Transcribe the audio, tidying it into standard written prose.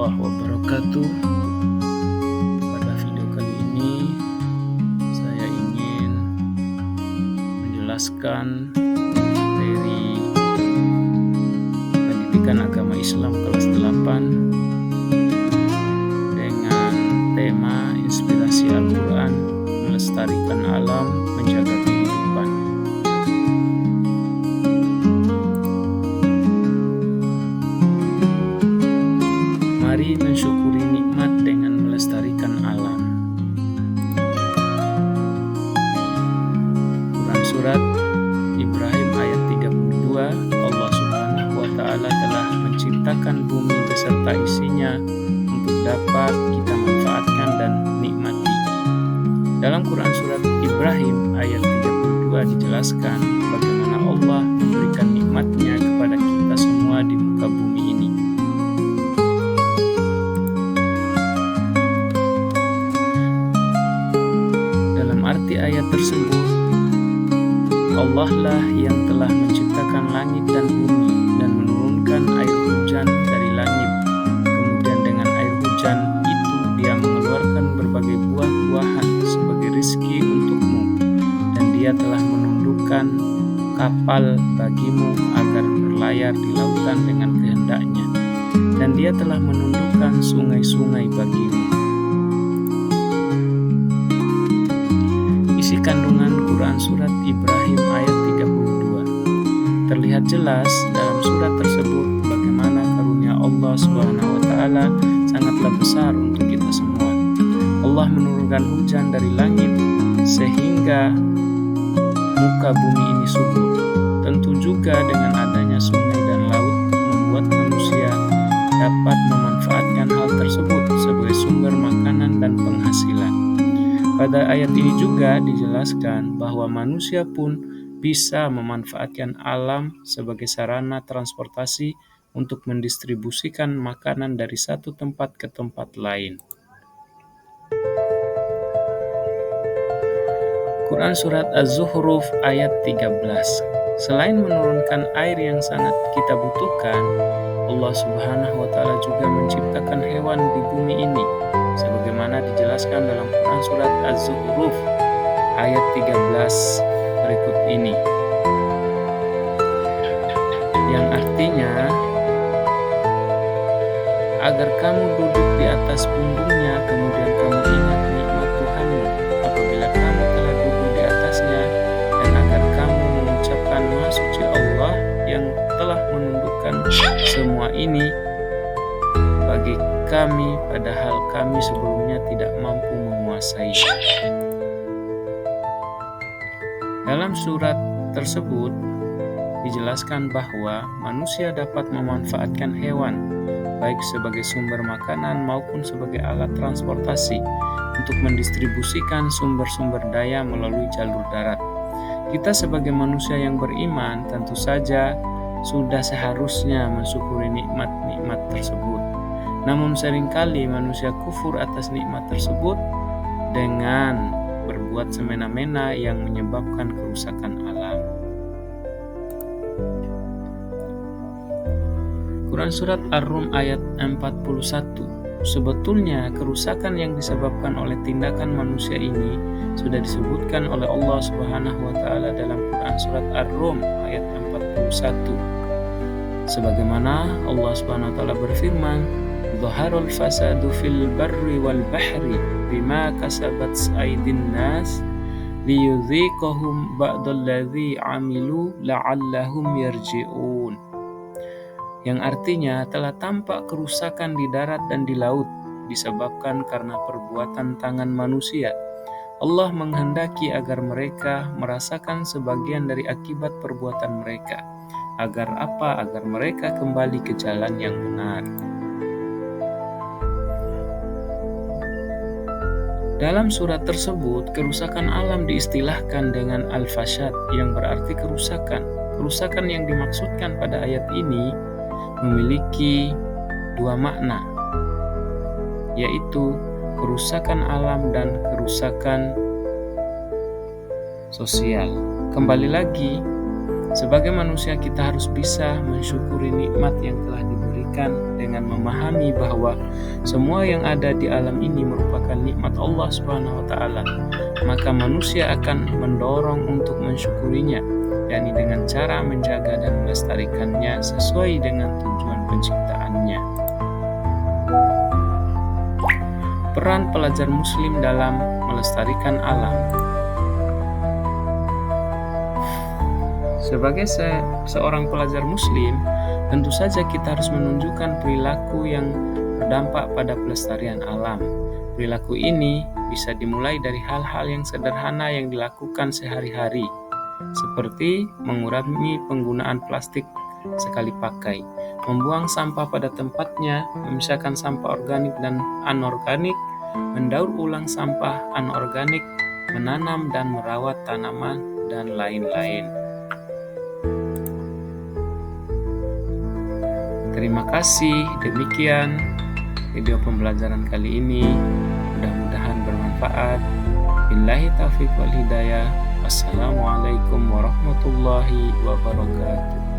warahmatullahi wabarakatuh. Pada video kali ini saya ingin menjelaskan materi pendidikan agama Islam kelas 8 dengan tema inspirasi Al-Quran, melestarikan alam, menjaga kehidupan. Mari mensyukuri nikmat dengan melestarikan alam. Quran Surat Ibrahim ayat 32, Allah Subhanahu wa Ta'ala telah menciptakan bumi beserta isinya untuk dapat kita manfaatkan dan nikmati. Dalam Quran Surat Ibrahim ayat 32 dijelaskan bagaimana Allah memberikan nikmatnya kepada kita semua di muka bumi ini. Arti ayat tersebut, Allah lah yang telah menciptakan langit dan bumi dan menurunkan air hujan dari langit. Kemudian dengan air hujan itu Dia mengeluarkan berbagai buah-buahan sebagai rizki untukmu, dan Dia telah menundukkan kapal bagimu agar berlayar di lautan dengan kehendaknya, dan Dia telah menundukkan sungai-sungai bagimu. Isi kandungan Quran Surat Ibrahim ayat 32. Terlihat jelas dalam surat tersebut bagaimana karunia Allah Subhanahu wa Ta'ala sangatlah besar untuk kita semua. Allah menurunkan hujan dari langit sehingga muka bumi ini subur. Tentu juga dengan adanya sungai dan laut membuat manusia dapat memanfaatkan hal tersebut sebagai sumber makanan dan penghasilan. Pada ayat ini juga dijelaskan bahwa manusia pun bisa memanfaatkan alam sebagai sarana transportasi untuk mendistribusikan makanan dari satu tempat ke tempat lain. Quran Surat Az-Zukhruf ayat 13. Selain menurunkan air yang sangat kita butuhkan, Allah Subhanahu wa Ta'ala juga menciptakan hewan di bumi ini, sebagaimana dijelaskan dalam Quran Surat Az-Zukhruf ayat 13 berikut ini, yang artinya agar kamu duduk di atas punggungnya, kemudian kamu ingat nikmat Tuhanmu apabila kamu telah duduk di atasnya, dan agar kamu mengucapkan Maha Suci Allah yang telah menundukkan semua ini bagi kami, padahal kami sebelumnya tidak mampu menguasai. Dalam surat tersebut dijelaskan bahwa manusia dapat memanfaatkan hewan baik sebagai sumber makanan maupun sebagai alat transportasi untuk mendistribusikan sumber-sumber daya melalui jalur darat. Kita sebagai manusia yang beriman tentu saja sudah seharusnya mensyukuri nikmat-nikmat tersebut. Namun seringkali manusia kufur atas nikmat tersebut dengan berbuat semena-mena yang menyebabkan kerusakan alam. Quran Surat Ar-Rum ayat 41. Sebetulnya kerusakan yang disebabkan oleh tindakan manusia ini sudah disebutkan oleh Allah Subhanahu wa Ta'ala dalam Quran Surat Ar-Rum ayat 41. Sebagaimana Allah Subhanahu wa Ta'ala berfirman, "Dhaharul fasadu fil barri wal bahri bima kasabat aydin nas liyudhiqahum ba'dalladzi 'amilu la'allahum yarji'un." Yang artinya telah tampak kerusakan di darat dan di laut disebabkan karena perbuatan tangan manusia. Allah menghendaki agar mereka merasakan sebagian dari akibat perbuatan mereka. Agar apa? Agar mereka kembali ke jalan yang benar. Dalam surat tersebut, kerusakan alam diistilahkan dengan al-fasad, yang berarti kerusakan. Kerusakan yang dimaksudkan pada ayat ini memiliki dua makna, yaitu kerusakan alam dan kerusakan sosial. Kembali lagi, sebagai manusia kita harus bisa mensyukuri nikmat yang telah diberikan melestarikan dengan memahami bahwa semua yang ada di alam ini merupakan nikmat Allah Subhanahu wa taala, maka manusia akan mendorong untuk mensyukurinya, yakni dengan cara menjaga dan melestarikannya sesuai dengan tujuan penciptaannya. Peran pelajar muslim dalam melestarikan alam. Sebagai seorang pelajar muslim, tentu saja kita harus menunjukkan perilaku yang berdampak pada pelestarian alam. Perilaku ini bisa dimulai dari hal-hal yang sederhana yang dilakukan sehari-hari, seperti mengurangi penggunaan plastik sekali pakai, membuang sampah pada tempatnya, memisahkan sampah organik dan anorganik, mendaur ulang sampah anorganik, menanam dan merawat tanaman, dan lain-lain. Terima kasih, demikian video pembelajaran kali ini. Mudah-mudahan bermanfaat. Billahi taufiq wal hidayah. Wassalamualaikum warahmatullahi wabarakatuh.